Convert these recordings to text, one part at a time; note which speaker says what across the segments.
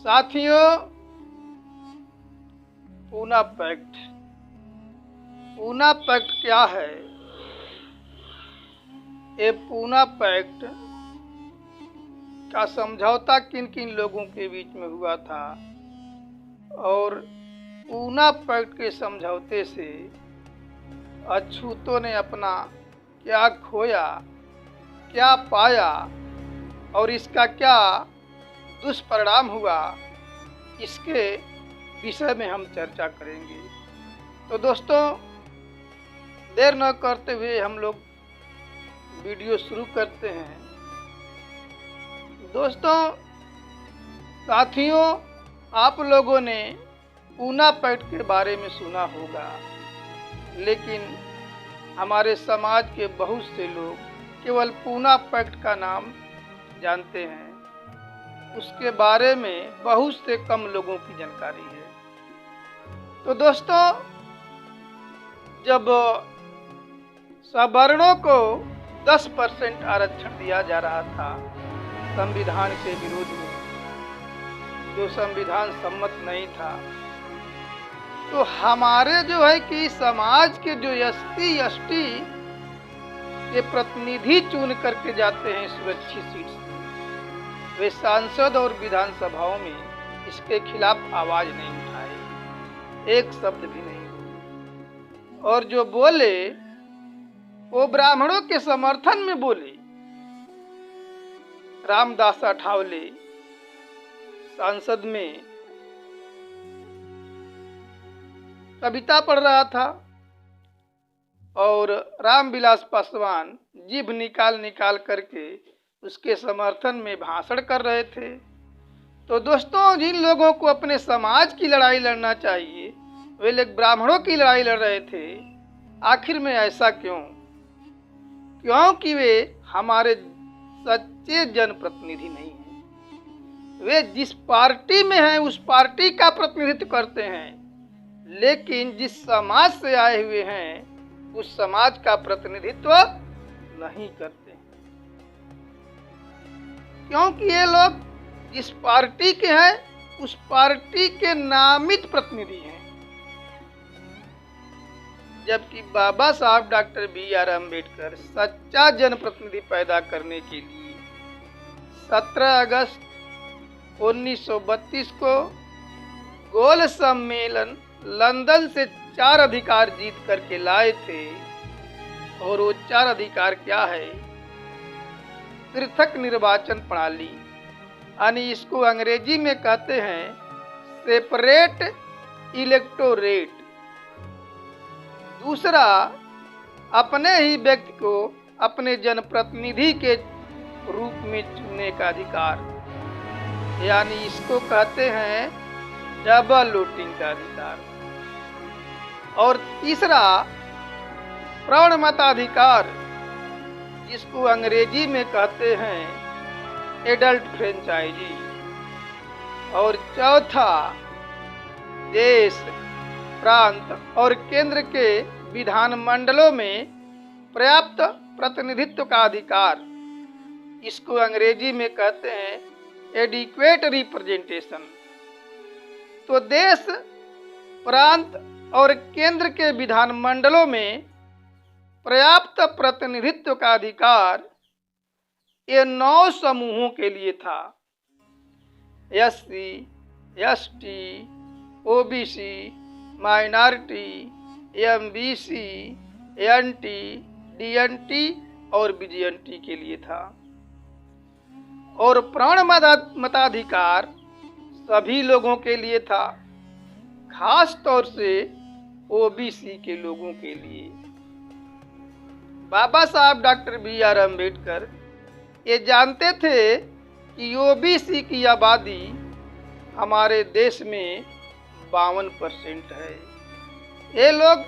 Speaker 1: साथियों, Poona pact. Poona pact क्या है? ये पूना पैक्ट का समझौता किन किन लोगों के बीच में हुआ था और पूना पैक्ट के समझौते से अछूतों ने अपना क्या खोया, क्या पाया और इसका क्या दुष्परिणाम हुआ, इसके विषय में हम चर्चा करेंगे। तो दोस्तों, देर न करते हुए हम लोग वीडियो शुरू करते हैं। दोस्तों, साथियों, आप लोगों ने पूना पैक्ट के बारे में सुना होगा, लेकिन हमारे समाज के बहुत से लोग केवल पूना पैक्ट का नाम जानते हैं। उसके बारे में बहुत से कम लोगों की जानकारी है। तो दोस्तों, जब सवर्णों को 10% आरक्षण दिया जा रहा था संविधान के विरोध में, जो संविधान सम्मत नहीं था, तो हमारे जो है कि समाज के जो एसटी एसटी के प्रतिनिधि चुन करके जाते हैं सुरक्षित सीट से, वे सांसद और विधानसभाओं में इसके खिलाफ आवाज नहीं उठाए, एक शब्द भी नहीं। और जो बोले वो ब्राह्मणों के समर्थन में बोले। रामदास अठावले संसद में कविता पढ़ रहा था और रामविलास पासवान जीभ निकाल निकाल करके उसके समर्थन में भाषण कर रहे थे। तो दोस्तों, जिन लोगों को अपने समाज की लड़ाई लड़ना चाहिए, वे लोग ब्राह्मणों की लड़ाई लड़ रहे थे। आखिर में ऐसा क्यों? क्योंकि वे हमारे सच्चे जनप्रतिनिधि नहीं हैं। वे जिस पार्टी में हैं उस पार्टी का प्रतिनिधित्व करते हैं, लेकिन जिस समाज से आए हुए हैं उस समाज का प्रतिनिधित्व नहीं करते। क्योंकि ये लोग जिस पार्टी के हैं उस पार्टी के नामित प्रतिनिधि हैं। जबकि बाबा साहब डॉक्टर बी.आर. अम्बेडकर सच्चा जनप्रतिनिधि पैदा करने के लिए 17 अगस्त 1932 को गोल सम्मेलन लंदन से 4 अधिकार जीत करके लाए थे। और वो 4 अधिकार क्या है? पृथक निर्वाचन प्रणाली, यानी इसको अंग्रेजी में कहते हैं सेपरेट इलेक्टोरेट। दूसरा, अपने ही व्यक्ति को अपने जनप्रतिनिधि के रूप में चुनने का अधिकार, यानी इसको कहते हैं डबल वोटिंग का अधिकार। और तीसरा, प्रौढ़ मताधिकार, जिसको अंग्रेजी में कहते हैं एडल्ट फ्रेंचाइजी। और चौथा, देश, प्रांत और केंद्र के विधानमंडलों में पर्याप्त प्रतिनिधित्व का अधिकार, इसको अंग्रेजी में कहते हैं एडिक्वेट रिप्रेजेंटेशन। तो देश, प्रांत और केंद्र के विधानमंडलों में पर्याप्त प्रतिनिधित्व का अधिकार ये 9 समूहों के लिए था। SC, ST, OBC, minority, MBC, NT, DNT और बीजीएनटी के लिए था। और प्रौढ़ मताधिकार सभी लोगों के लिए था, खास तौर से ओबीसी के लोगों के लिए। बाबा साहब डॉक्टर बी.आर. अम्बेडकर ये जानते थे कि ओबीसी की आबादी हमारे देश में 52% है। ये लोग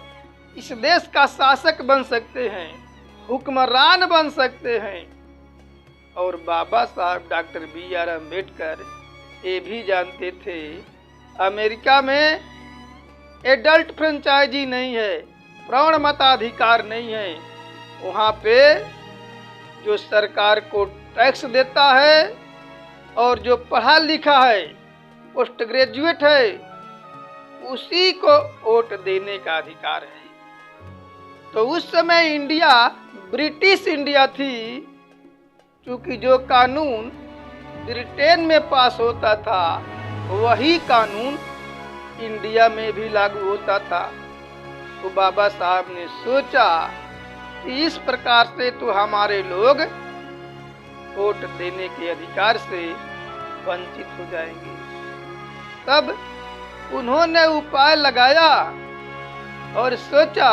Speaker 1: इस देश का शासक बन सकते हैं, हुक्मरान बन सकते हैं। और बाबा साहब डॉक्टर बी.आर. अम्बेडकर ये भी जानते थे अमेरिका में एडल्ट फ्रेंचाइजी नहीं है, प्रौढ़ मताधिकार नहीं है। वहाँ पे जो सरकार को टैक्स देता है और जो पढ़ा लिखा है पोस्ट ग्रेजुएट है, उसी को वोट देने का अधिकार है। तो उस समय इंडिया ब्रिटिश इंडिया थी, क्योंकि जो कानून ब्रिटेन में पास होता था वही कानून इंडिया में भी लागू होता था। तो बाबा साहब ने सोचा कि इस प्रकार से तो हमारे लोग वोट देने के अधिकार से वंचित हो जाएंगे। तब उन्होंने उपाय लगाया और सोचा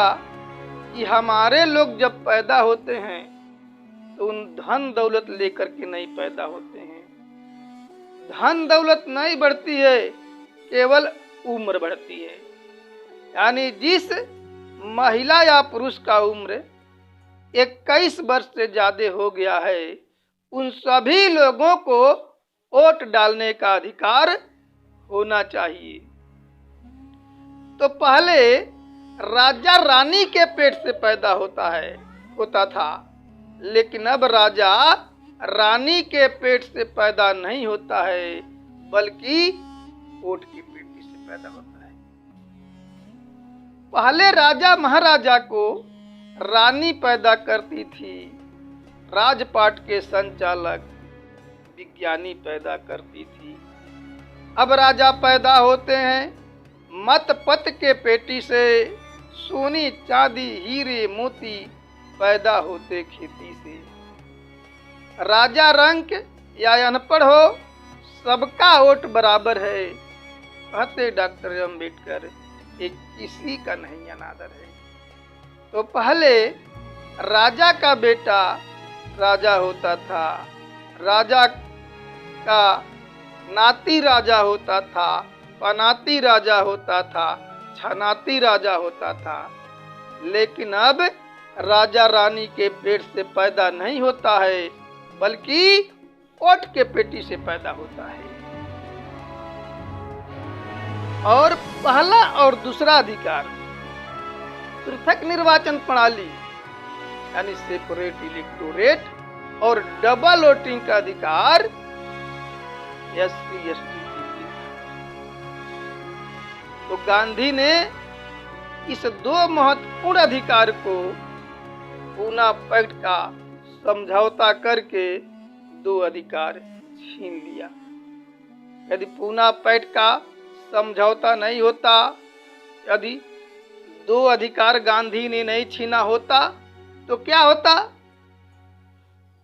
Speaker 1: कि हमारे लोग जब पैदा होते हैं तो उन धन दौलत लेकर के नहीं पैदा होते हैं। धन दौलत नहीं बढ़ती है, केवल उम्र बढ़ती है। यानी जिस महिला या पुरुष का उम्र 21 वर्ष से ज्यादा हो गया है, उन सभी लोगों को वोट डालने का अधिकार होना चाहिए। तो पहले राजा रानी के पेट से पैदा होता था, लेकिन अब राजा रानी के पेट से पैदा नहीं होता है, बल्कि वोट की पेटी से पैदा होता है। पहले राजा महाराजा को रानी पैदा करती थी, राजपाट के संचालक विज्ञानी पैदा करती थी। अब राजा पैदा होते हैं मत पत के पेटी से, सोनी चांदी हीरे मोती पैदा होते खेती से। राजा रंक या अनपढ़ हो, सबका वोट बराबर है, कहते डॉक्टर अम्बेडकर, एक किसी का नहीं अनादर है। तो पहले राजा का बेटा राजा होता था, राजा का नाती राजा होता था, पनाती राजा होता था, छनाती राजा होता था। लेकिन अब राजा रानी के पेट से पैदा नहीं होता है, बल्कि वोट के पेटी से पैदा होता है। और पहला और दूसरा अधिकार पृथक निर्वाचन प्रणाली यानी सेपरेट इलेक्टोरेट और डबल वोटिंग का अधिकार SC ST के लिए। तो गांधी ने इस दो महत्वपूर्ण अधिकार को पूना पैक्ट का समझौता करके दो अधिकार छीन लिया। यदि पूना पैक्ट का समझौता नहीं होता, यदि दो अधिकार गांधी ने नहीं छीना होता, तो क्या होता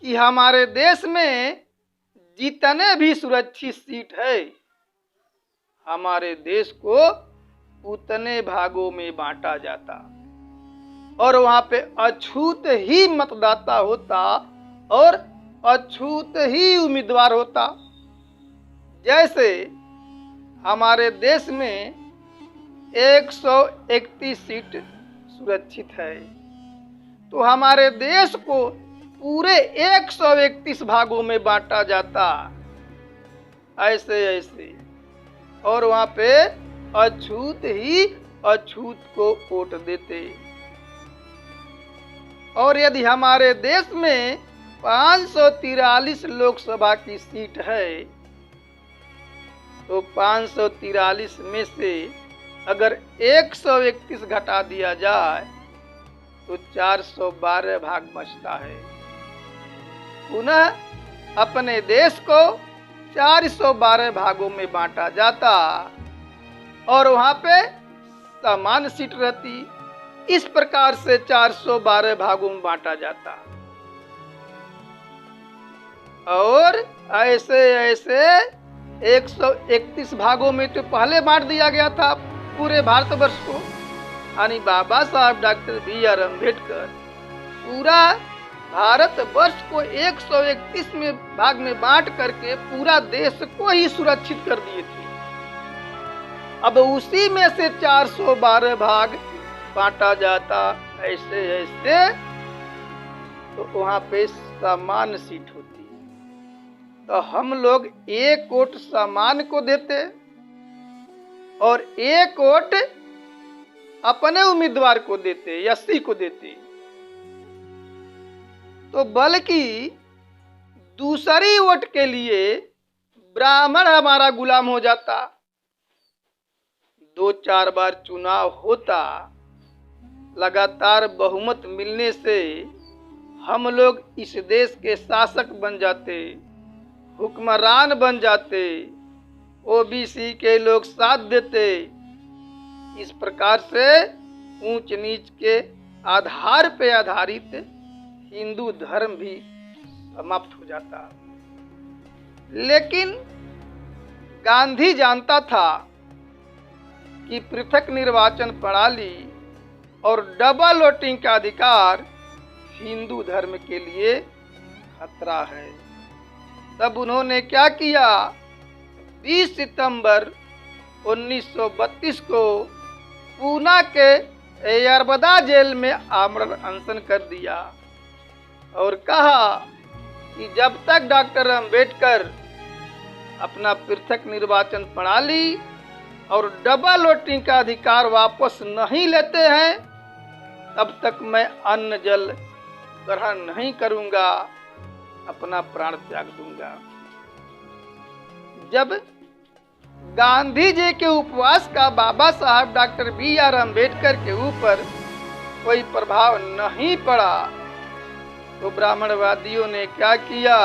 Speaker 1: कि हमारे देश में जितने भी सुरक्षित सीट है, हमारे देश को उतने भागों में बांटा जाता और वहां पे अछूत ही मतदाता होता और अछूत ही उम्मीदवार होता। जैसे हमारे देश में 131 सीट सुरक्षित है, तो हमारे देश को पूरे 131 भागों में बांटा जाता, ऐसे ऐसे, और वहां पे अछूत ही अछूत को वोट देते। और यदि हमारे देश में 543 लोकसभा की सीट है, तो 543 में से अगर 131 घटा दिया जाए तो 412 भाग बचता है। पुनः अपने देश को 412 भागों में बांटा जाता और वहां पे समान सीट रहती। इस प्रकार से 412 भागों में बांटा जाता और ऐसे ऐसे 131 भागों में तो पहले बांट दिया गया था पूरे भारतवर्ष को। यानी बाबा साहब डॉक्टर BR अम्बेडकर पूरा भारतवर्ष को 131 में भाग में बांट करके पूरा देश को ही सुरक्षित कर दिए थे। अब उसी में से 412 भाग बांटा जाता, ऐसे ऐसे, तो वहां पे समान सीट होती। तो हम लोग एक वोट समान को देते और एक वोट अपने उम्मीदवार को देते, SC को देते। तो बल्कि दूसरी वोट के लिए ब्राह्मण हमारा गुलाम हो जाता, 2-4 बार चुनाव होता, लगातार बहुमत मिलने से हम लोग इस देश के शासक बन जाते, हुक्मरान बन जाते, ओबीसी के लोग साथ देते। इस प्रकार से ऊंच नीच के आधार पे आधारित हिंदू धर्म भी समाप्त हो जाता। लेकिन गांधी जानता था कि पृथक निर्वाचन प्रणाली और डबल वोटिंग का अधिकार हिंदू धर्म के लिए खतरा है। तब उन्होंने क्या किया? 20 सितंबर 1932 को पूना के यरबदा जेल में आमरण अनशन कर दिया और कहा कि जब तक डॉक्टर अंबेडकर अपना पृथक निर्वाचन प्रणाली और डबल वोटिंग का अधिकार वापस नहीं लेते हैं, तब तक मैं अन्न जल ग्रहण नहीं करूंगा, अपना प्राण त्याग दूंगा। जब गांधी जी के उपवास का बाबा साहब डॉक्टर बी.आर. अम्बेडकर के ऊपर कोई प्रभाव नहीं पड़ा, तो ब्राह्मणवादियों ने क्या किया?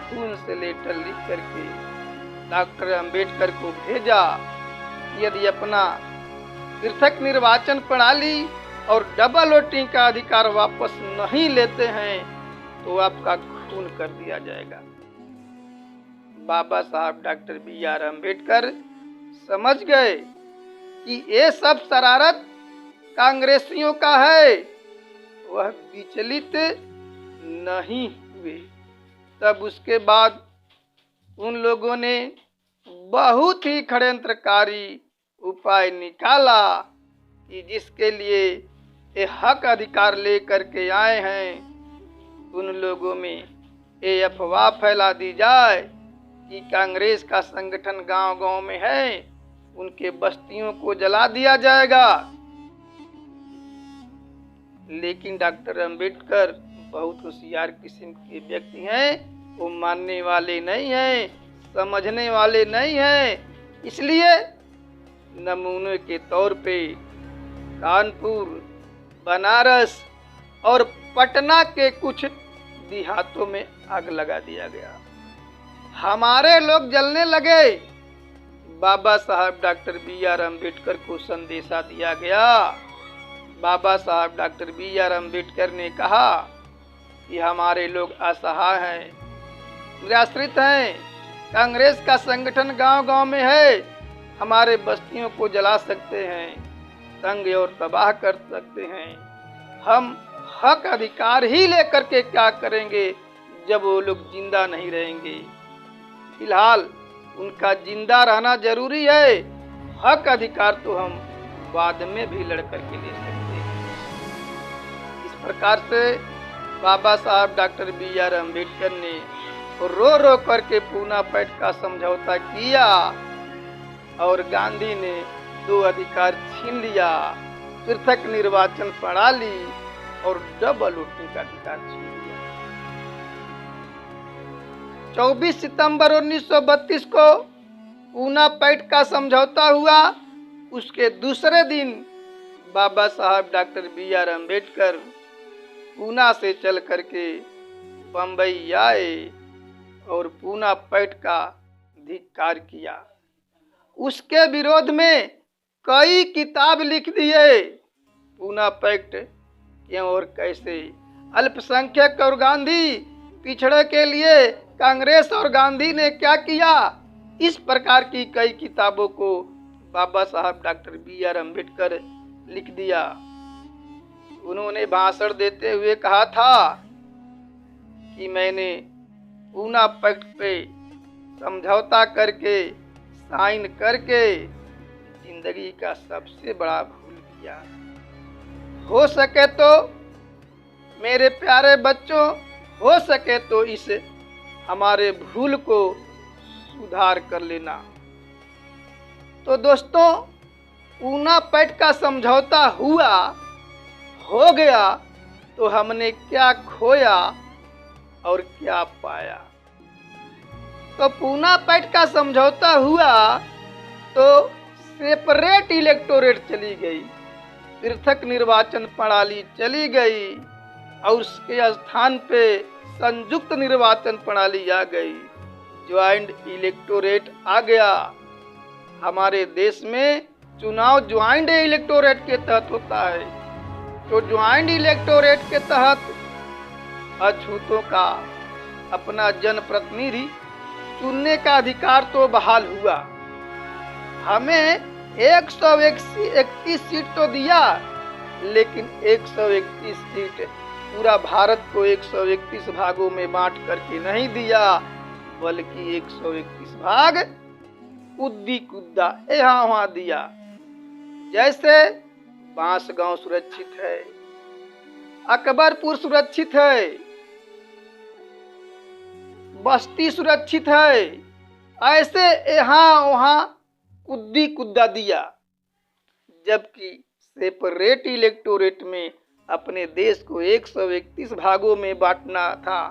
Speaker 1: खून से लेटर लिख करके डॉक्टर अंबेडकर को भेजा, यदि अपना पृथक निर्वाचन प्रणाली और डबल वोटिंग का अधिकार वापस नहीं लेते हैं तो आपका खून कर दिया जाएगा। बाबा साहब डॉक्टर बी.आर. अम्बेडकर समझ गए कि ये सब शरारत कांग्रेसियों का है, वह विचलित नहीं हुए। तब उसके बाद उन लोगों ने बहुत ही षड्यंत्रकारी उपाय निकाला कि जिसके लिए ये हक अधिकार लेकर के आए हैं, उन लोगों में ये अफवाह फैला दी जाए कि कांग्रेस का संगठन गांव-गांव में है, उनके बस्तियों को जला दिया जाएगा। लेकिन डॉक्टर अंबेडकर बहुत होशियार किस्म के व्यक्ति हैं, वो मानने वाले नहीं हैं, समझने वाले नहीं हैं। इसलिए नमूने के तौर पे कानपुर, बनारस और पटना के कुछ देहातों में आग लगा दिया गया। हमारे लोग जलने लगे। बाबा साहब डॉक्टर बी.आर. अम्बेडकर को संदेशा दिया गया। बाबा साहब डॉक्टर बी.आर. अम्बेडकर ने कहा कि हमारे लोग असहाय हैं, निराश्रित हैं, कांग्रेस का संगठन गांव-गांव में है, हमारे बस्तियों को जला सकते हैं, तंग और तबाह कर सकते हैं। हम हक अधिकार ही लेकर के क्या करेंगे जब वो लोग जिंदा नहीं रहेंगे। फिलहाल उनका जिंदा रहना जरूरी है, हक अधिकार तो हम बाद में भी लड़ करके ले सकते हैं। इस प्रकार से बाबा साहब डॉक्टर बी.आर. अम्बेडकर ने रो रो करके पूना पैक्ट का समझौता किया और गांधी ने 2 अधिकार छीन लिया, पृथक निर्वाचन प्रणाली और डबल वोटिंग का अधिकार छीन लिया। 24 सितंबर 1932 को पूना पैक्ट का समझौता हुआ। उसके दूसरे दिन बाबा साहब डॉक्टर बी.आर. अम्बेडकर पूना से चल करके बंबई आए और पूना पैक्ट का धिक्कार किया। उसके विरोध में कई किताब लिख दिए। पूना पैक्ट क्यों और कैसे, अल्पसंख्यक और गांधी, पिछड़े के लिए कांग्रेस और गांधी ने क्या किया, इस प्रकार की कई किताबों को बाबा साहब डॉक्टर बी.आर. अम्बेडकर लिख दिया। उन्होंने भाषण देते हुए कहा था कि मैंने पूना पैक्ट पे समझौता करके, साइन करके जिंदगी का सबसे बड़ा भूल किया। हो सके तो मेरे प्यारे बच्चों, हो सके तो इस हमारे भूल को सुधार कर लेना। तो दोस्तों, पूना पैक्ट का समझौता हुआ, हो गया, तो हमने क्या खोया और क्या पाया। तो पूना पैक्ट का समझौता हुआ तो सेपरेट इलेक्टोरेट चली गई, पृथक निर्वाचन प्रणाली चली गई और उसके स्थान पे संयुक्त निर्वाचन प्रणाली आ गई, ज्वाइंट इलेक्टोरेट आ गया। हमारे देश में चुनाव ज्वाइंट इलेक्टोरेट के तहत होता है, तो ज्वाइंट इलेक्टोरेट के तहत अछूतों का अपना जनप्रतिनिधि चुनने का अधिकार तो बहाल हुआ। हमें 131 सीट तो दिया, लेकिन 131 सीट पूरा भारत को 131 भागों में बांट करके नहीं दिया, बल्कि 131 भाग कुद्दी कुद्दा यहाँ वहां दिया। जैसे बांसगांव सुरक्षित है, अकबरपुर सुरक्षित है, बस्ती सुरक्षित है, ऐसे यहाँ वहां कुद्दी कुद्दा दिया। जबकि सेपरेट इलेक्टोरेट में अपने देश को 131 भागों में बांटना था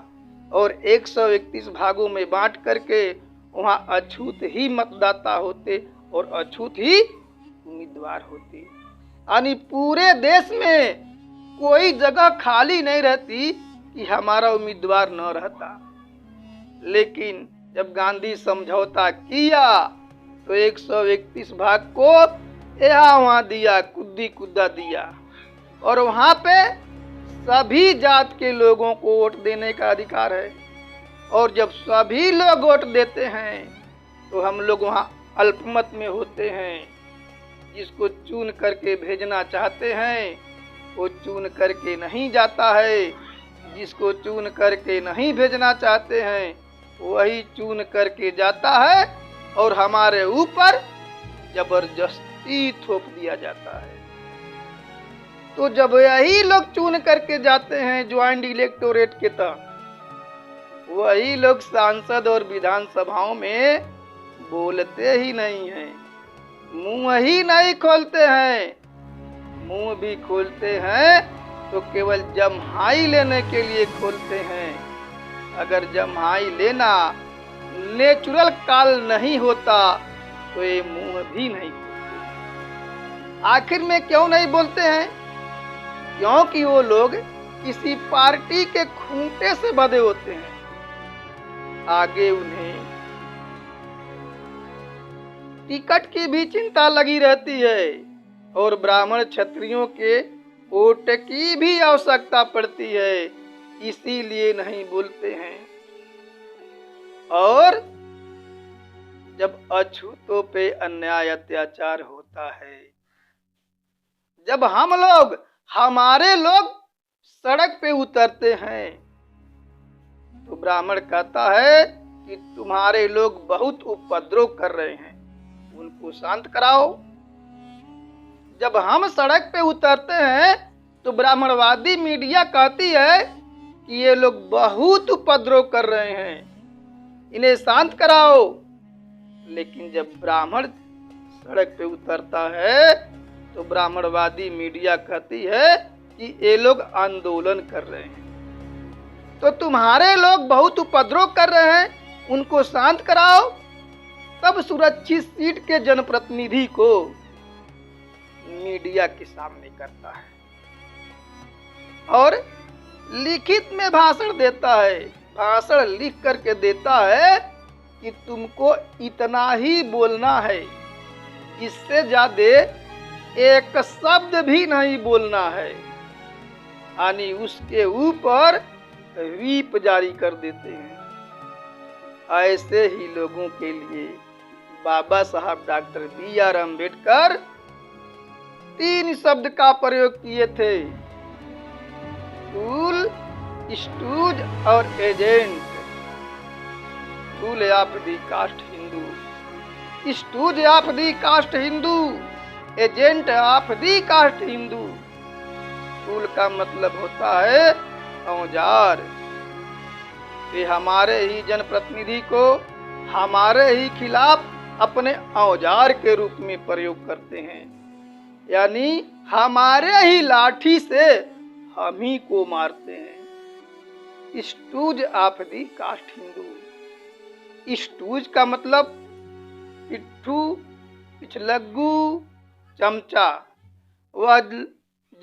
Speaker 1: और 131 भागों में बांट करके वहां अछूत ही मतदाता होते और अछूत ही उम्मीदवार होते, यानी पूरे देश में कोई जगह खाली नहीं रहती कि हमारा उम्मीदवार न रहता। लेकिन जब गांधी समझौता किया तो 131 भाग को यहाँ वहां दिया, कुद्दी कुद्दा दिया, और वहां पे सभी जात के लोगों को वोट देने का अधिकार है। और जब सभी लोग वोट देते हैं तो हम लोग वहां अल्पमत में होते हैं। जिसको चुन करके भेजना चाहते हैं वो चुन करके नहीं जाता है, जिसको चुन करके नहीं भेजना चाहते हैं वही चुन करके जाता है और हमारे ऊपर जबरदस्ती थोप दिया जाता है। तो जब यही लोग चुन करके जाते हैं ज्वाइंट इलेक्टोरेट के तहत, वही लोग सांसद और विधानसभाओं में बोलते ही नहीं हैं, मुंह ही नहीं खोलते हैं। मुंह भी खोलते हैं तो केवल जम्हाई लेने के लिए खोलते हैं। अगर जम्हाई लेना नेचुरल काल नहीं होता तो ये मुंह भी नहीं खोलते। आखिर में क्यों नहीं बोलते हैं? क्योंकि वो लोग किसी पार्टी के खूंटे से बंधे होते हैं। आगे उन्हें टिकट की भी चिंता लगी रहती है और ब्राह्मण क्षत्रियों के वोट की भी आवश्यकता पड़ती है, इसीलिए नहीं बोलते हैं। और जब अछूतों पे अन्याय अत्याचार होता है, जब हमारे लोग सड़क पे उतरते हैं तो ब्राह्मण कहता है कि तुम्हारे लोग बहुत उपद्रव कर रहे हैं, उनको शांत कराओ। जब हम सड़क पे उतरते हैं तो ब्राह्मणवादी मीडिया कहती है कि ये लोग बहुत उपद्रव कर रहे हैं, इन्हें शांत कराओ। लेकिन जब ब्राह्मण सड़क पे उतरता है तो ब्राह्मणवादी मीडिया कहती है कि ये लोग आंदोलन कर रहे हैं, तो तुम्हारे लोग बहुत उपद्रव कर रहे हैं, उनको शांत कराओ। तब सुरक्षित सीट के जनप्रतिनिधि को मीडिया के सामने करता है और लिखित में भाषण देता है। भाषण लिख करके देता है कि तुमको इतना ही बोलना है, इससे ज्यादा एक शब्द भी नहीं बोलना है, यानी उसके ऊपर व्हीप जारी कर देते हैं। ऐसे ही लोगों के लिए बाबा साहब डॉक्टर बी.आर. अम्बेडकर 3 शब्द का प्रयोग किए थे, टूल, स्टूज और agent. Tool of the caste Hindu, stooge of the caste Hindu, agent of the caste Hindu. Tool का मतलब होता है औजार। वे हमारे ही जनप्रतिनिधि को हमारे ही खिलाफ अपने औजार के रूप में प्रयोग करते हैं, यानी हमारे ही लाठी से हम ही को मारते हैं। Stooge of the caste Hindu. Stooge का मतलब पिट्ठू, पिछलग्गू, चमचा। वह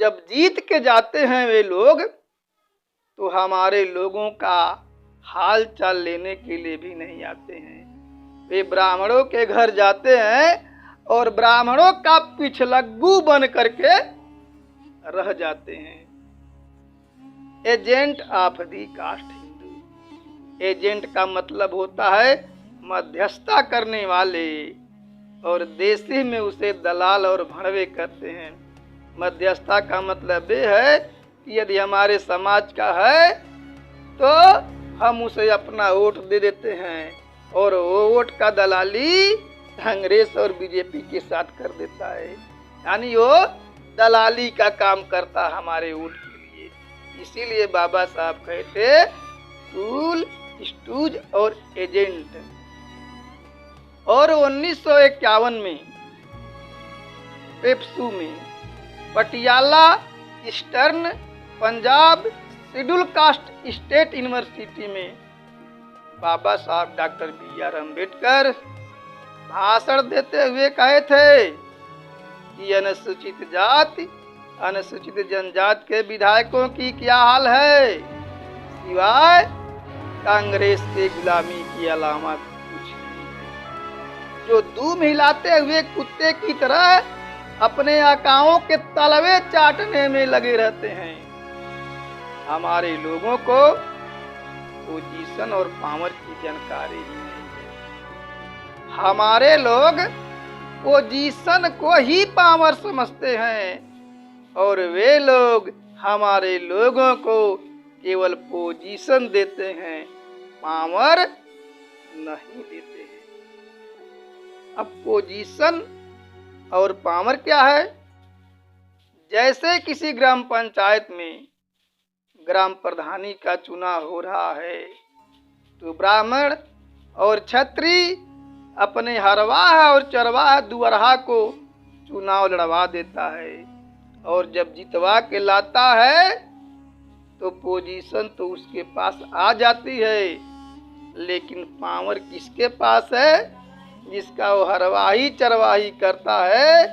Speaker 1: जब जीत के जाते हैं वे लोग, तो हमारे लोगों का हाल चाल लेने के लिए भी नहीं आते हैं। वे ब्राह्मणों के घर जाते हैं और ब्राह्मणों का पिछलग्गू बन करके रह जाते हैं। Agent of the caste Hindu. Agent का मतलब होता है मध्यस्थता करने वाले, और देसी में उसे दलाल और भड़वे कहते हैं। मध्यस्थता का मतलब ये है कि यदि हमारे समाज का है तो हम उसे अपना वोट दे देते हैं, और वो वोट का दलाली कांग्रेस और बीजेपी के साथ कर देता है। यानी वो दलाली का काम करता है हमारे वोट के लिए। इसीलिए बाबा साहब कहते टूल, स्टूज और एजेंट। और 1951 में पेप्सू में Patiala eastern Punjab schedule caste state university में बाबा साहब डॉक्टर BR अम्बेडकर भाषण देते हुए कहे थे कि अनुसूचित जाति, अनुसूचित जनजाति के विधायकों की क्या हाल है, सिवाय कांग्रेस के गुलामी की अलामत कुछ नहीं, जो दूम हिलाते हुए कुत्ते की तरह अपने आकाओं के तलवे चाटने में लगे रहते हैं। हमारे लोगों को पोजीशन और पावर की जानकारी ही नहीं है। हमारे लोग पोजीशन को ही पावर समझते हैं, और वे लोग हमारे लोगों को केवल पोजीशन देते हैं, पावर नहीं देते हैं। अब पोजीशन और पावर क्या है? जैसे किसी ग्राम पंचायत में ग्राम प्रधानी का चुनाव हो रहा है, तो ब्राह्मण और क्षत्रिय अपने हरवाह और चरवाह दुअरहा को चुनाव लड़वा देता है, और जब जितवा के लाता है तो पोजीशन तो उसके पास आ जाती है, लेकिन पावर किसके पास है? जिसका वो हरवाही चरवाही करता है,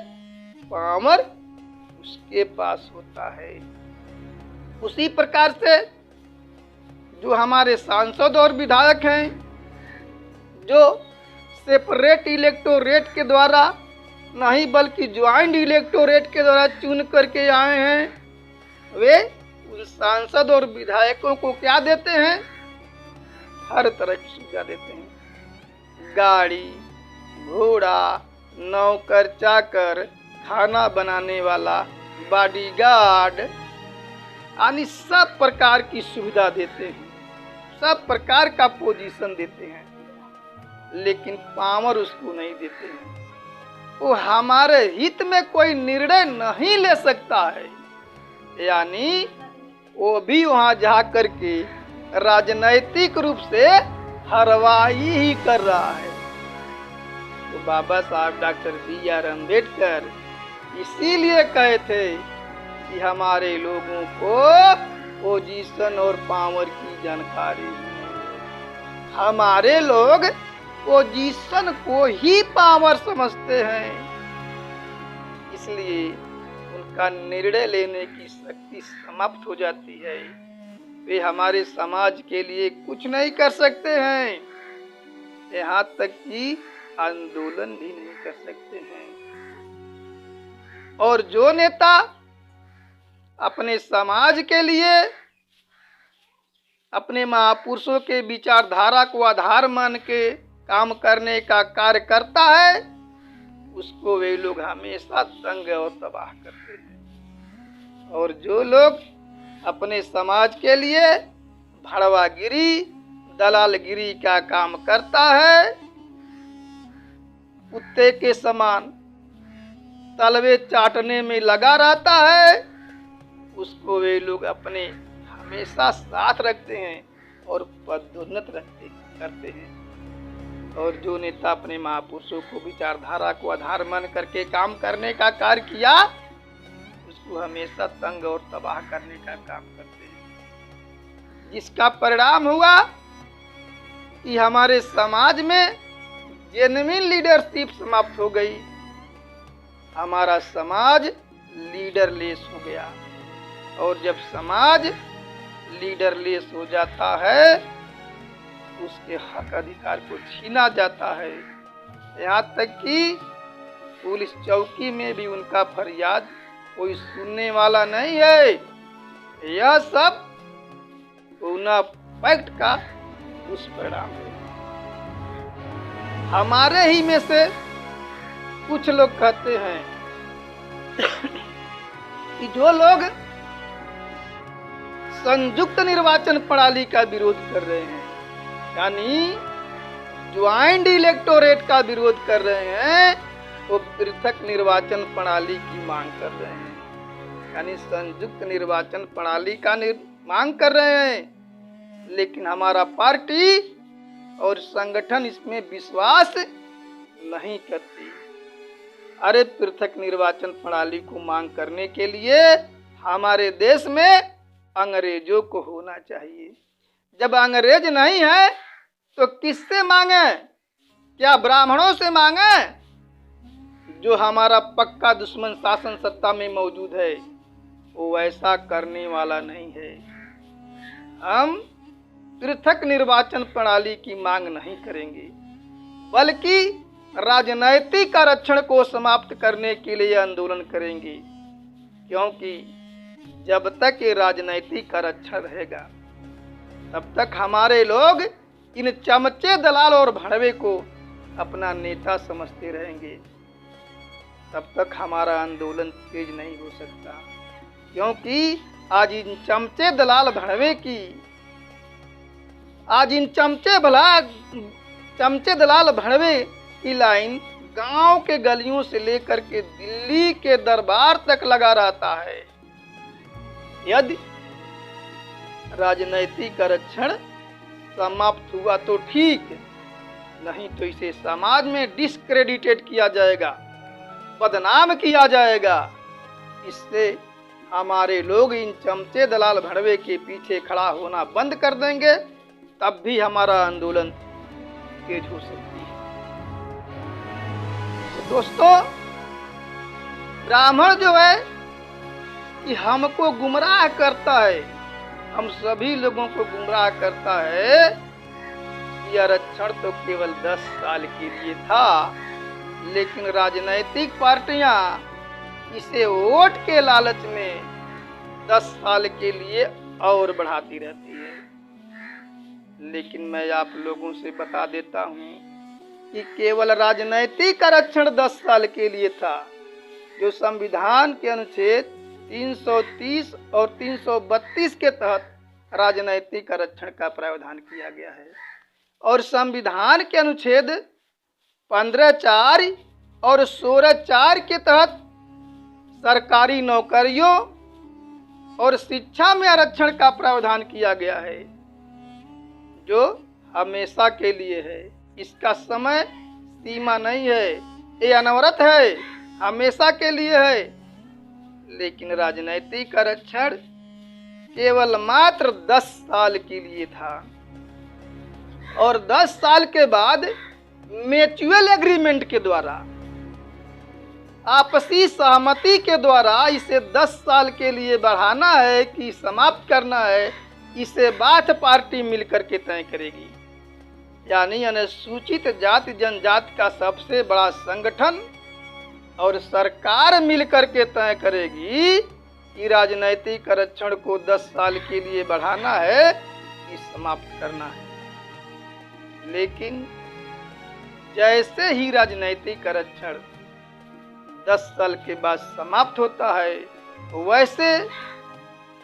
Speaker 1: पावर उसके पास होता है। उसी प्रकार से जो हमारे सांसद और विधायक हैं, जो सेपरेट इलेक्टोरेट के द्वारा नहीं बल्कि ज्वाइंट इलेक्टोरेट के द्वारा चुन करके आए हैं, वे उन सांसद और विधायकों को क्या देते हैं? हर तरह की सुविधा देते हैं। गाड़ी, घोड़ा, नौकर चाकर, खाना बनाने वाला, बॉडीगार्ड, यानी सब प्रकार की सुविधा देते हैं, सब प्रकार का पोजीशन देते हैं, लेकिन पावर उसको नहीं देते हैं। वो हमारे हित में कोई निर्णय नहीं ले सकता है, यानी वो भी वहां जा करके राजनैतिक रूप से हरवाही ही कर रहा है। तो बाबा साहब डॉक्टर BR अम्बेडकर इसीलिए कहे थे कि हमारे लोगों को पोजीशन और पावर की जानकारी है। हमारे लोग पोजीशन को ही पावर समझते हैं, इसलिए उनका निर्णय लेने की शक्ति समाप्त हो जाती है। वे हमारे समाज के लिए कुछ नहीं कर सकते हैं, यहाँ तक कि आंदोलन भी नहीं कर सकते हैं। और जो नेता अपने समाज के लिए अपने महापुरुषों के विचारधारा को आधार मान के काम करने का कार्य करता है, उसको वे लोग हमेशा तंग और तबाह करते हैं। और जो लोग अपने समाज के लिए भड़वागिरी, दलालगिरी का काम करता है, कुत्ते के समान तलवे चाटने में लगा रहता है, उसको वे लोग अपने हमेशा साथ रखते हैं और पदोन्नत करते हैं। और जो नेता अपने महापुरुषों को विचारधारा को आधार मान करके काम करने का कार्य किया, उसको हमेशा तंग और तबाह करने का काम करते हैं, जिसका परिणाम हुआ कि हमारे समाज में जेन्युइन लीडरशिप समाप्त हो गई, हमारा समाज लीडरलेस हो गया। और जब समाज लीडरलेस हो जाता है, उसके हक अधिकार को छीना जाता है। यहाँ तक कि पुलिस चौकी में भी उनका फरियाद कोई सुनने वाला नहीं है। यह सब पूना पैक्ट का दुष्परिणाम है। हमारे ही में से कुछ लोग कहते हैं कि जो लोग संयुक्त निर्वाचन प्रणाली का विरोध कर रहे हैं, यानी ज्वाइंट इलेक्टोरेट का विरोध कर रहे हैं, वो पृथक निर्वाचन प्रणाली की मांग कर रहे हैं, यानी संयुक्त निर्वाचन प्रणाली का मांग कर रहे हैं। लेकिन हमारा पार्टी और संगठन इसमें विश्वास नहीं करती। अरे पृथक निर्वाचन प्रणाली को मांग करने के लिए हमारे देश में अंग्रेजों को होना चाहिए। जब अंग्रेज नहीं है तो किससे मांगे? क्या ब्राह्मणों से मांगे? जो हमारा पक्का दुश्मन शासन सत्ता में मौजूद है, वो ऐसा करने वाला नहीं है। हम पृथक निर्वाचन प्रणाली की मांग नहीं करेंगे, बल्कि राजनैतिक आरक्षण को समाप्त करने के लिए आंदोलन करेंगे। क्योंकि जब तक ये राजनैतिक आरक्षण रहेगा, तब तक हमारे लोग इन चमचे दलाल और भड़वे को अपना नेता समझते रहेंगे। तब तक हमारा आंदोलन तेज नहीं हो सकता, क्योंकि आज इन चमचे दलाल भड़वे की, आज इन चमचे दलाल भड़वे की लाइन गांव के गलियों से लेकर के दिल्ली के दरबार तक लगा रहता है। यदि राजनैतिक आरक्षण समाप्त हुआ तो ठीक, नहीं तो इसे समाज में डिस्क्रेडिटेड किया जाएगा, बदनाम किया जाएगा। इससे हमारे लोग इन चमचे दलाल भड़वे के पीछे खड़ा होना बंद कर देंगे, तब भी हमारा आंदोलन तेज हो सकती है। तो दोस्तों, ब्राह्मण जो है कि हमको गुमराह करता है, हम सभी लोगों को गुमराह करता है कि आरक्षण तो केवल 10 साल के लिए था, लेकिन राजनैतिक पार्टियां इसे वोट के लालच में 10 साल के लिए और बढ़ाती रहती है। लेकिन मैं आप लोगों से बता देता हूं कि केवल राजनैतिक आरक्षण 10 साल के लिए था, जो संविधान के अनुच्छेद 330 और 332 के तहत राजनैतिक आरक्षण का प्रावधान किया गया है। और संविधान के अनुच्छेद 15(4) और 16(4) के तहत सरकारी नौकरियों और शिक्षा में आरक्षण का प्रावधान किया गया है, जो हमेशा के लिए है। इसका समय सीमा नहीं है, ये अनवरत है, हमेशा के लिए है। लेकिन राजनैतिक आरक्षण केवल मात्र 10 साल के लिए था, और 10 साल के बाद म्यूचुअल एग्रीमेंट के द्वारा, आपसी सहमति के द्वारा इसे 10 साल के लिए बढ़ाना है कि समाप्त करना है, इसे बाथ पार्टी मिलकर के तय करेगी। यानी अनुसूचित जाति जनजाति का सबसे बड़ा संगठन और सरकार मिलकर के तय करेगी कि राजनैतिक आरक्षण को 10 साल के लिए बढ़ाना है कि समाप्त करना है। लेकिन जैसे ही राजनैतिक आरक्षण 10 साल के बाद समाप्त होता है, वैसे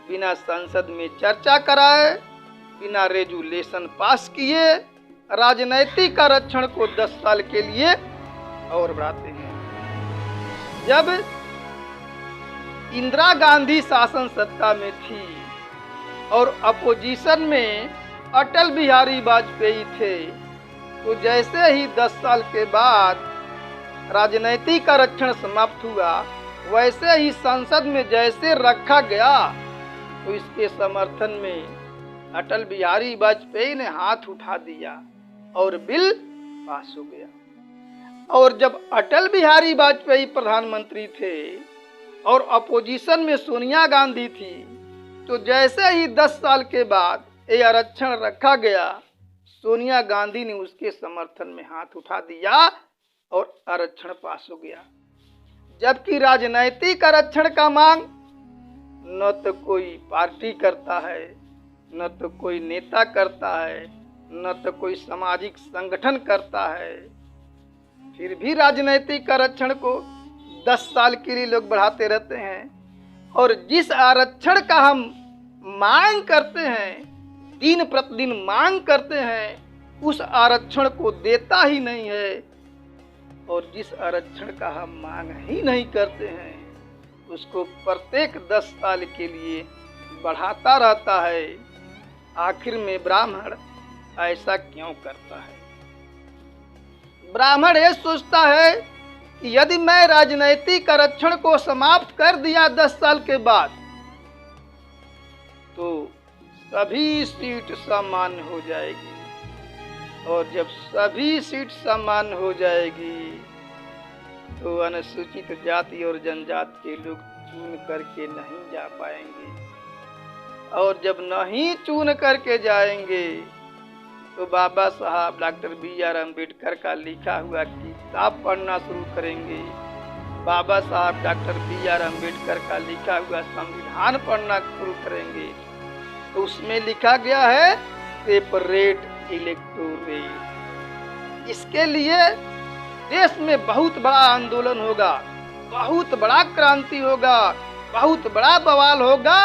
Speaker 1: बिना संसद में चर्चा कराए, बिना रेजुलेशन पास किए, राजनैतिक आरक्षण को 10 साल के लिए और बढ़ाते हैं। जब इंदिरा गांधी शासन सत्ता में थी और अपोजिशन में अटल बिहारी वाजपेयी थे, तो जैसे ही 10 साल के बाद राजनैतिक आरक्षण समाप्त हुआ, वैसे ही संसद में जैसे रखा गया, तो इसके समर्थन में अटल बिहारी वाजपेयी ने हाथ उठा दिया और बिल पास हो गया। और जब अटल बिहारी वाजपेयी प्रधानमंत्री थे और अपोजिशन में सोनिया गांधी थी, तो जैसे ही 10 साल के बाद ये आरक्षण रखा गया, सोनिया गांधी ने उसके समर्थन में हाथ उठा दिया और आरक्षण पास हो गया। जबकि राजनैतिक आरक्षण का मांग न तो कोई पार्टी करता है, न तो कोई नेता करता है, न तो कोई सामाजिक संगठन करता है। फिर भी राजनैतिक आरक्षण को 10 साल के लिए लोग बढ़ाते रहते हैं। और जिस आरक्षण का हम मांग करते हैं, दिन प्रतिदिन मांग करते हैं, उस आरक्षण को देता ही नहीं है। और जिस आरक्षण का हम मांग ही नहीं करते हैं, उसको प्रत्येक 10 साल के लिए बढ़ाता रहता है। आखिर में ब्राह्मण ऐसा क्यों करता है? ब्राह्मण ये सोचता है कि यदि मैं राजनैतिक आरक्षण को समाप्त कर दिया 10 साल के बाद, तो सभी सीट सामान्य हो जाएगी। और जब सभी सीट सामान्य हो जाएगी, तो अनुसूचित जाति और जनजाति के लोग चुन करके नहीं जा पाएंगे। और जब नहीं चुन करके जाएंगे, तो बाबा साहब डॉक्टर बी.आर. अम्बेडकर का लिखा हुआ किताब पढ़ना शुरू करेंगे। बाबा साहब डॉक्टर बी.आर. अम्बेडकर का लिखा हुआ संविधान पढ़ना शुरू करेंगे। तो उसमें लिखा गया है सेपरेट इलेक्टोरेट। इसके लिए देश में बहुत बड़ा आंदोलन होगा, बहुत बड़ा क्रांति होगा, बहुत बड़ा बवाल होगा,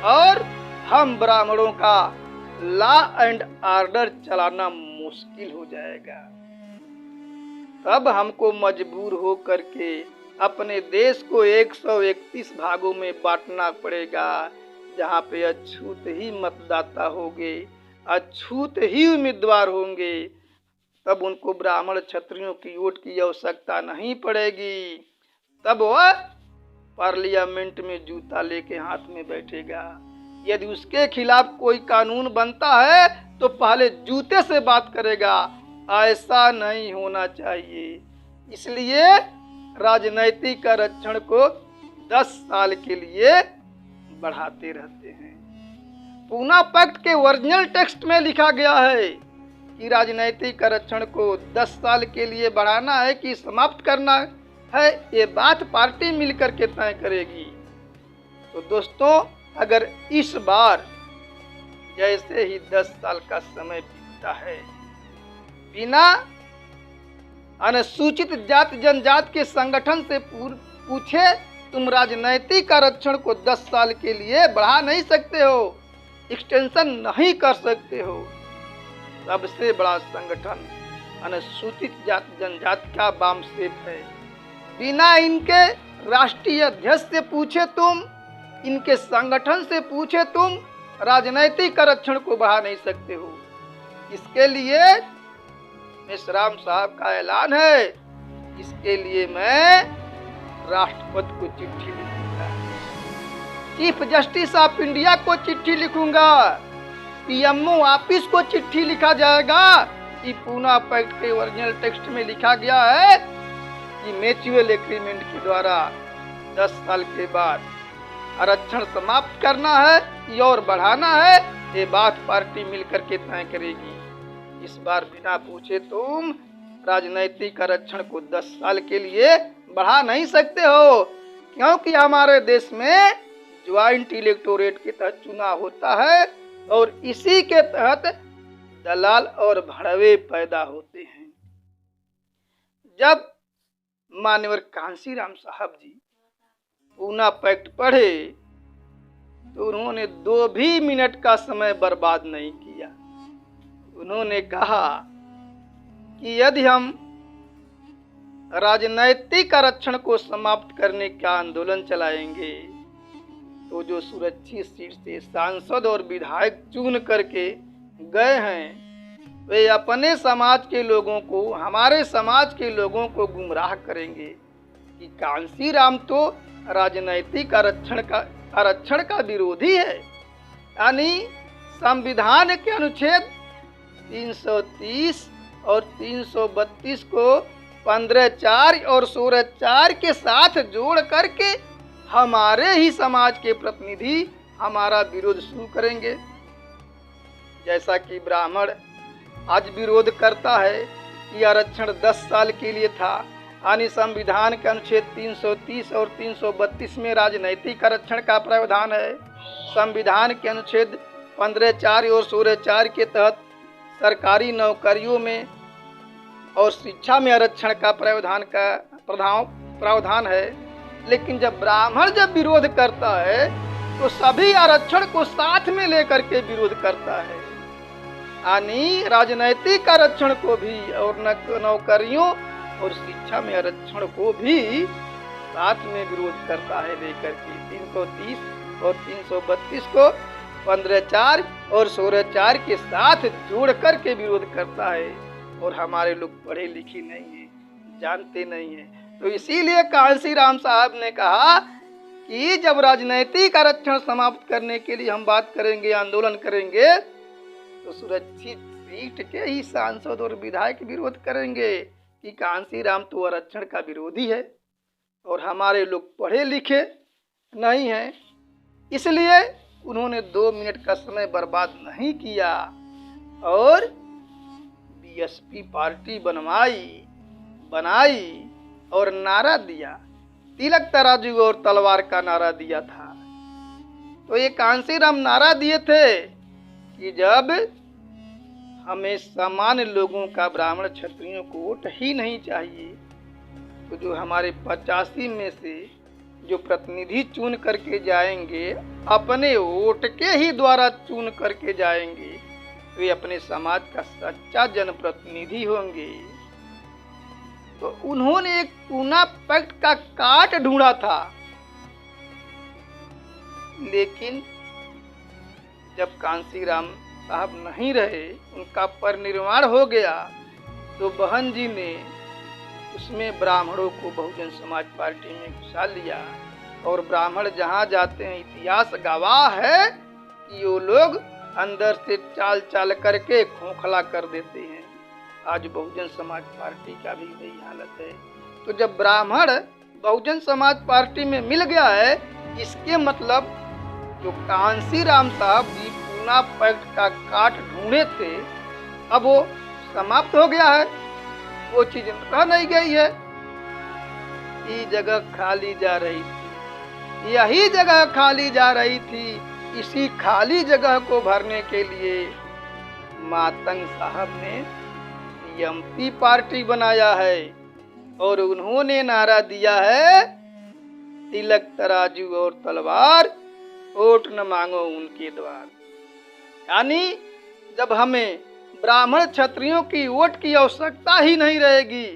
Speaker 1: और हम ब्राह्मणों का लॉ एंड ऑर्डर चलाना मुश्किल हो जाएगा। तब हमको मजबूर हो करके अपने देश को 131 भागों में बांटना पड़ेगा, जहाँ पे अछूत ही मतदाता होंगे, अछूत ही उम्मीदवार होंगे। तब उनको ब्राह्मण क्षत्रियों की वोट की आवश्यकता नहीं पड़ेगी। तब वह पार्लियामेंट में जूता लेके हाथ में बैठेगा। यदि उसके खिलाफ कोई कानून बनता है, तो पहले जूते से बात करेगा। ऐसा नहीं होना चाहिए। इसलिए राजनैतिक आरक्षण को 10 साल के लिए बढ़ाते रहते हैं। पूना पैक्ट के ओरिजिनल टेक्स्ट में लिखा गया है कि राजनैतिक आरक्षण को 10 साल के लिए बढ़ाना है कि समाप्त करना है, ये बात पार्टी मिलकर के तय करेगी। तो दोस्तों, अगर इस बार जैसे ही 10 साल का समय बीतता है, बिना अनुसूचित जाति जनजाति के संगठन से पूछे तुम राजनैतिक आरक्षण को 10 साल के लिए बढ़ा नहीं सकते हो, एक्सटेंशन नहीं कर सकते हो। सबसे बड़ा संगठन अनुसूचित जाति जनजाति का वामसेप है। बिना इनके राष्ट्रीय अध्यक्ष से पूछे तुम, इनके संगठन से पूछे तुम राजनैतिक आरक्षण को बढ़ा नहीं सकते हो। इसके लिए मेश्राम साहब का ऐलान है, इसके लिए मैं राष्ट्रपति को चिट्ठी लिखूंगा, चीफ जस्टिस ऑफ इंडिया को चिट्ठी लिखूंगा, पीएमओ ऑफिस को चिट्ठी लिखा जाएगा कि पूना पैक्ट के ओरिजिनल टेक्स्ट में लिखा गया है कि म्यूचुअल एग्रीमेंट के द्वारा 10 साल के बाद आरक्षण समाप्त करना है और बढ़ाना है, ये बात पार्टी मिलकर के तय करेगी। इस बार बिना पूछे तुम राजनैतिक आरक्षण को 10 साल के लिए बढ़ा नहीं सकते हो, क्योंकि हमारे देश में ज्वाइंट इलेक्टोरेट के तहत चुनाव होता है और इसी के तहत दलाल और भड़वे पैदा होते हैं। जब माननीय कांशीराम साहब जी पूना पैक्ट पढ़े, तो उन्होंने 2 भी मिनट का समय बर्बाद नहीं किया। उन्होंने कहा कि यदि हम राजनैतिक आरक्षण को समाप्त करने का आंदोलन चलाएंगे, तो जो सुरक्षित सीट से सांसद और विधायक चुन करके गए हैं, वे अपने समाज के लोगों को, हमारे समाज के लोगों को गुमराह करेंगे कि कांशीराम तो राजनैतिक आरक्षण का विरोधी है। यानी संविधान के अनुच्छेद 330 और 332 को 15(4) और 16(4) के साथ जोड़ करके हमारे ही समाज के प्रतिनिधि हमारा विरोध शुरू करेंगे। जैसा कि ब्राह्मण आज विरोध करता है कि आरक्षण 10 साल के लिए था, यानी संविधान के अनुच्छेद 330 और 332 में राजनैतिक आरक्षण का प्रावधान है। संविधान के अनुच्छेद 15(4) और 16(4) के तहत सरकारी नौकरियों में और शिक्षा में आरक्षण का प्रावधान है। लेकिन जब ब्राह्मण विरोध करता है तो सभी आरक्षण को साथ में लेकर के विरोध करता है, यानी राजनैतिक आरक्षण को भी और नौकरियों और शिक्षा में आरक्षण को भी साथ में विरोध करता है, लेकर के 330 और 332 को 15(4) और 16(4) के साथ जोड़ करके विरोध करता है। और हमारे लोग पढ़े लिखे नहीं हैं, जानते नहीं हैं। तो इसीलिए कांशीराम साहब ने कहा कि जब राजनैतिक आरक्षण समाप्त करने के लिए हम बात करेंगे, आंदोलन करेंगे, तो सुरक्षित सीट के ही सांसद और विधायक विरोध करेंगे कि कांशीराम तो आरक्षण का विरोधी है और हमारे लोग पढ़े लिखे नहीं हैं। इसलिए उन्होंने 2 मिनट का समय बर्बाद नहीं किया और बीएसपी पार्टी बनाई और नारा दिया, तिलक तराजू और तलवार का नारा दिया था। तो ये कांशीराम नारा दिए थे कि जब हमें सामान्य लोगों का, ब्राह्मण क्षत्रियों को वोट ही नहीं चाहिए, तो जो हमारे 85 में से जो प्रतिनिधि चुन करके जाएंगे, अपने वोट के ही द्वारा चुन करके जाएंगे, वे अपने समाज का सच्चा जनप्रतिनिधि होंगे। तो उन्होंने एक पूना पैक्ट का काट ढूंढा था, लेकिन जब कांशीराम साहब नहीं रहे, उनका परिनिर्वाण हो गया, तो बहन जी ने उसमें ब्राह्मणों को बहुजन समाज पार्टी में घुसा लिया। और ब्राह्मण जहाँ जाते हैं, इतिहास गवाह है कि वो लोग अंदर से चाल करके खोखला कर देते हैं। आज बहुजन समाज पार्टी का भी वही हालत है। तो जब ब्राह्मण बहुजन समाज पार्टी में मिल गया है, इसके मतलब जो कांशीराम साहब जी पूना पैक्ट का काट ढूंढे थे, अब वो समाप्त हो गया है, वो चीज रह नहीं गई है। ये जगह खाली जा रही थी, यही जगह खाली जा रही थी। इसी खाली जगह को भरने के लिए मातंग साहब ने एमपी पार्टी बनाया है और उन्होंने नारा दिया है, तिलक तराजू और तलवार, वोट न मांगो उनके द्वार। यानी जब हमें ब्राह्मण क्षत्रियों की वोट की आवश्यकता ही नहीं रहेगी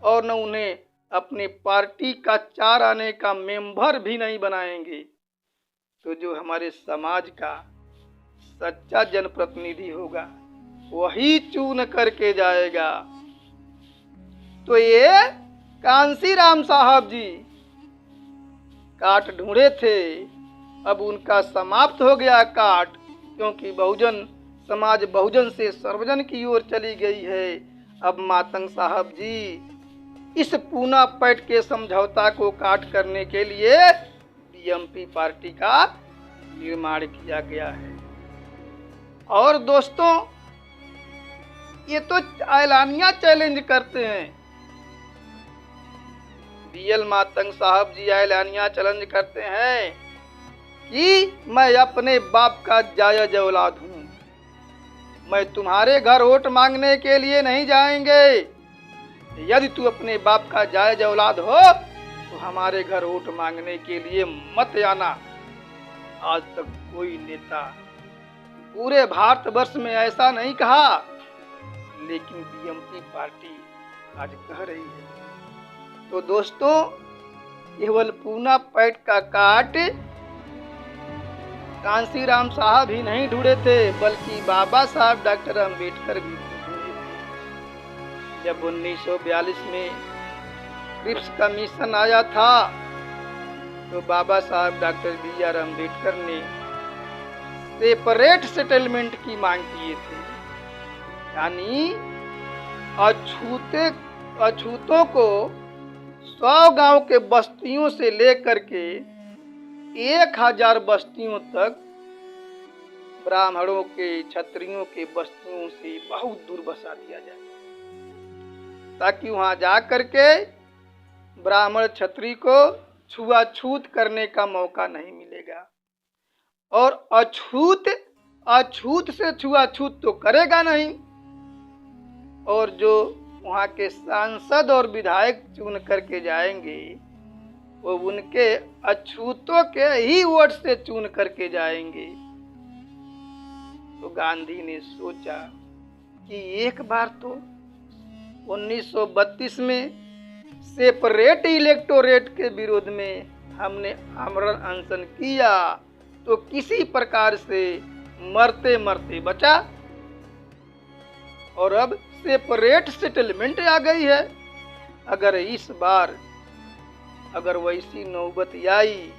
Speaker 1: और न उन्हें अपने पार्टी का 4 आने का मेंबर भी नहीं बनाएंगे, तो जो हमारे समाज का सच्चा जनप्रतिनिधि होगा वही चुन करके जाएगा। तो ये कांशीराम साहब जी काट ढूंढे थे, अब उनका समाप्त हो गया काट, क्योंकि बहुजन समाज बहुजन से सर्वजन की ओर चली गई है। अब मातंग साहब जी इस पूना पैक्ट के समझौता को काट करने के लिए बीएमपी पार्टी का निर्माण किया गया है। और दोस्तों, ये तो ऐलानिया चैलेंज करते हैं। बीएल मातंग साहब जी ऐलानिया चैलेंज करते हैं कि मैं अपने बाप का जायज औलाद हूँ, मैं तुम्हारे घर वोट मांगने के लिए नहीं जाएंगे। यदि तू अपने बाप का जायज औलाद हो तो हमारे घर वोट मांगने के लिए मत आना। आज तक कोई नेता पूरे भारतवर्ष में ऐसा नहीं कहा, लेकिन बीएमपी पार्टी आज कह रही है। तो दोस्तों, केवल पूना पैक्ट का काट कांशीराम साहब ही नहीं ढूंढे थे, बल्कि बाबा साहब डॉक्टर अम्बेडकर भी ढूंढे थे। जब 1942 में क्रिप्स कमीशन आया था, तो बाबा साहब डॉक्टर बी.आर. अम्बेडकर ने सेपरेट सेटलमेंट की मांग किए थे। यानी अछूतों को 100 गांव के बस्तियों से लेकर के 1000 बस्तियों तक ब्राह्मणों के, क्षत्रियों के बस्तियों से बहुत दूर बसा दिया जाए, ताकि वहां जा करके ब्राह्मण क्षत्रिय को छुआछूत करने का मौका नहीं मिलेगा। और अछूत से छुआछूत तो करेगा नहीं। और जो वहां के सांसद और विधायक चुन करके जाएंगे वो उनके अछूतों के ही वोट से चुन करके जाएंगे। तो गांधी ने सोचा कि एक बार तो 1932 में सेपरेट इलेक्टोरेट के विरोध में हमने आमरण अनशन किया, तो किसी प्रकार से मरते मरते बचा, और अब सेपरेट सेटलमेंट आ गई है। अगर इस बार अगर वैसी नौबत आई,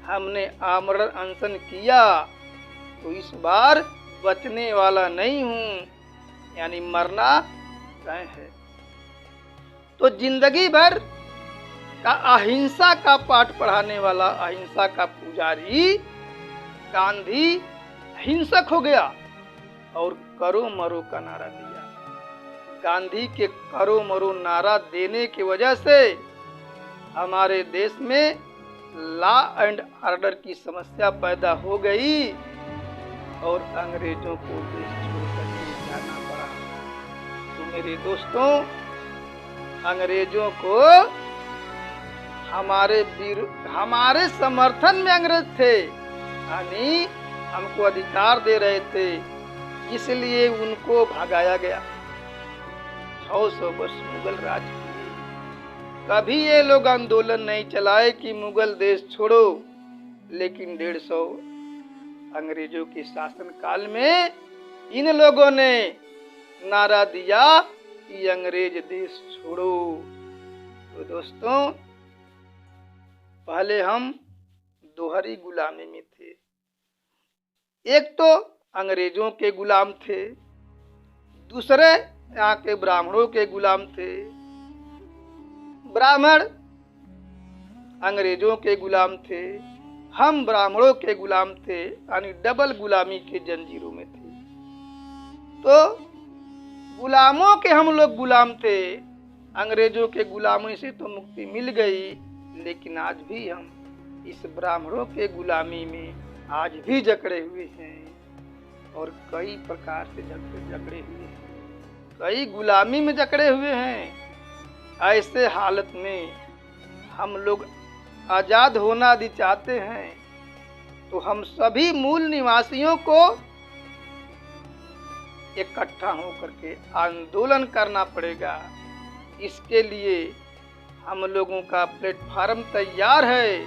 Speaker 1: हमने आमरण अनशन किया, तो इस बार बचने वाला नहीं हूं, यानी मरना तय है। तो जिंदगी भर का अहिंसा का पाठ पढ़ाने वाला, अहिंसा का पुजारी गांधी हिंसक हो गया और करो मरो का नारा दिया। गांधी के करो मरो नारा देने की वजह से हमारे देश में लॉ एंड ऑर्डर की समस्या पैदा हो गई और अंग्रेजों को देश छोड़कर जाना पड़ा। तो मेरे दोस्तों, अंग्रेजों को हमारे समर्थन में अंग्रेज थे, यानी हमको अधिकार दे रहे थे, इसलिए उनको भगाया गया। 600 वर्ष मुगल राज किए, कभी ये लोग आंदोलन नहीं चलाए कि मुगल देश छोड़ो, लेकिन 150 अंग्रेजों के शासन काल में इन लोगों ने नारा दिया कि अंग्रेज देश छोड़ो। तो दोस्तों, पहले हम दोहरी गुलामी में थे। एक तो अंग्रेजों के गुलाम थे, दूसरे यहाँ के ब्राह्मणों के गुलाम थे। ब्राह्मण अंग्रेजों के गुलाम थे, हम ब्राह्मणों के गुलाम थे, यानी डबल गुलामी के जंजीरों में थे। तो गुलामों के हम लोग गुलाम थे, अंग्रेजों के गुलामी से तो मुक्ति मिल गई, लेकिन आज भी हम इस ब्राह्मणों के गुलामी में आज भी जकड़े हुए हैं और कई प्रकार से जकड़े हुए हैं, कई गुलामी में जकड़े हुए हैं। ऐसे हालत में हम लोग आजाद होना यदि चाहते हैं तो हम सभी मूल निवासियों को इकट्ठा होकर के आंदोलन करना पड़ेगा। इसके लिए हम लोगों का प्लेटफार्म तैयार है,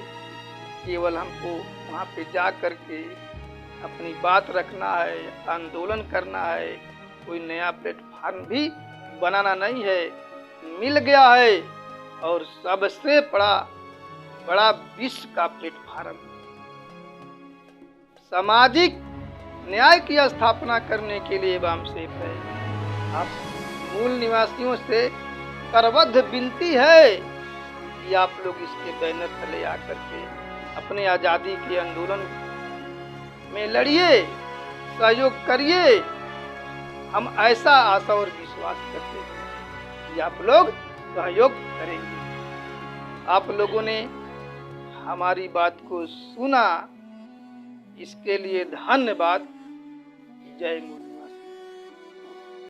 Speaker 1: केवल हमको वहाँ पे जा करके अपनी बात रखना है, आंदोलन करना है। कोई नया प्लेटफार्म भी बनाना नहीं है, मिल गया है और सबसे बड़ा विश्व का प्लेटफार्म। सामाजिक न्याय की स्थापना करने के लिए वामसेफ है। आप मूल निवासियों से करबद्ध विनती है कि आप लोग इसके बैनर तले आकर के अपने आज़ादी के आंदोलन में लड़िए, सहयोग करिए। हम ऐसा आशा और विश्वास करते हैं कि आप लोग सहयोग करेंगे। आप लोगों ने हमारी बात को सुना, इसके लिए धन्यवाद। जय मुर्मू।